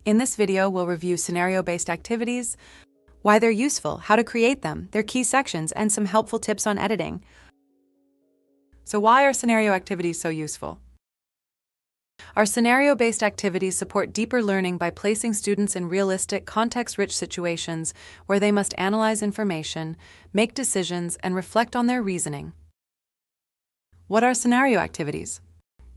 In this video, we'll review scenario-based activities, why they're useful, how to create them, their key sections, and some helpful tips on editing. So why are scenario activities so useful? Our scenario-based activities support deeper learning by placing students in realistic, context-rich situations where they must analyze information, make decisions, and reflect on their reasoning. What are scenario activities?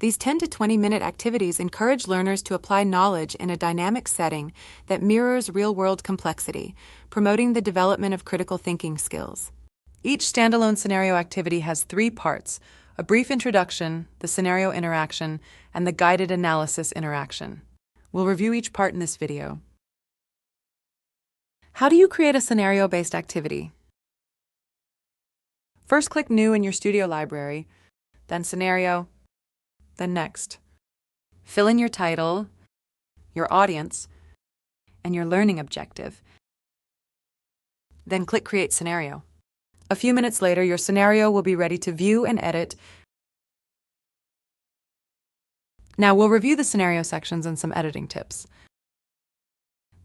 These 10 to 20-minute activities encourage learners to apply knowledge in a dynamic setting that mirrors real-world complexity, promoting the development of critical thinking skills. Each standalone scenario activity has 3 parts: a brief introduction, the scenario interaction, and the guided analysis interaction. We'll review each part in this video. How do you create a scenario-based activity? First, click New in your Studio library, then Scenario, then Next. Fill in your title, your audience, and your learning objective. Then click Create Scenario. A few minutes later, your scenario will be ready to view and edit. Now we'll review the scenario sections and some editing tips.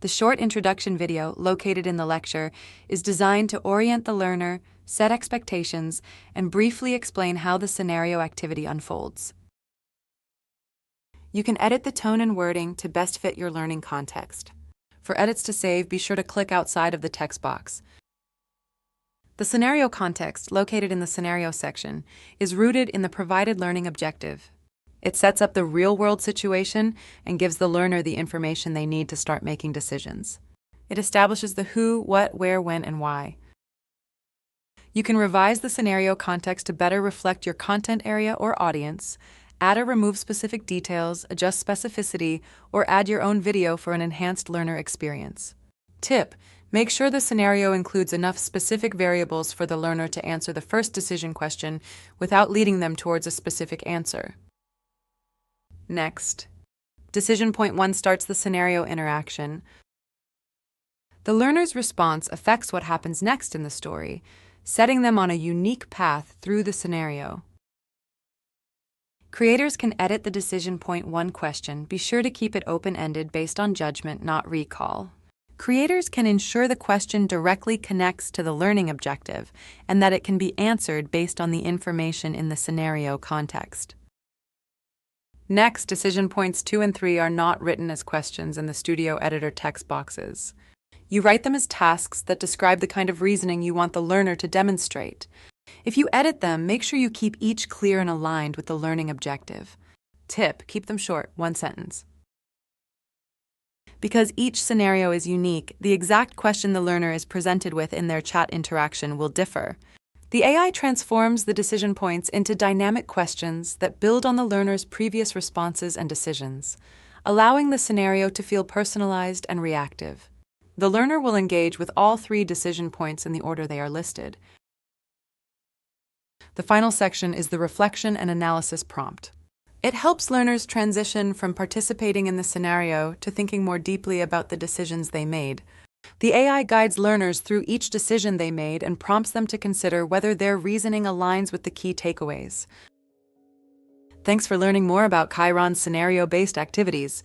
The short introduction video, located in the lecture, is designed to orient the learner, set expectations, and briefly explain how the scenario activity unfolds. You can edit the tone and wording to best fit your learning context. For edits to save, be sure to click outside of the text box. The scenario context, located in the scenario section, is rooted in the provided learning objective. It sets up the real-world situation and gives the learner the information they need to start making decisions. It establishes the who, what, where, when, and why. You can revise the scenario context to better reflect your content area or audience, add or remove specific details, adjust specificity, or add your own video for an enhanced learner experience. Tip: make sure the scenario includes enough specific variables for the learner to answer the first decision question without leading them towards a specific answer. Next, Decision Point 1 starts the scenario interaction. The learner's response affects what happens next in the story, setting them on a unique path through the scenario. Creators can edit the Decision Point 1 question. Be sure to keep it open-ended based on judgment, not recall. Creators can ensure the question directly connects to the learning objective and that it can be answered based on the information in the scenario context. Next, Decision Points 2 and 3 are not written as questions in the Studio Editor text boxes. You write them as tasks that describe the kind of reasoning you want the learner to demonstrate. If you edit them, make sure you keep each clear and aligned with the learning objective. Tip: keep them short, 1 sentence. Because each scenario is unique, the exact question the learner is presented with in their chat interaction will differ. The AI transforms the decision points into dynamic questions that build on the learner's previous responses and decisions, allowing the scenario to feel personalized and reactive. The learner will engage with all 3 decision points in the order they are listed. The final section is the reflection and analysis prompt. It helps learners transition from participating in the scenario to thinking more deeply about the decisions they made. The AI guides learners through each decision they made and prompts them to consider whether their reasoning aligns with the key takeaways. Thanks for learning more about Chiron's scenario-based activities.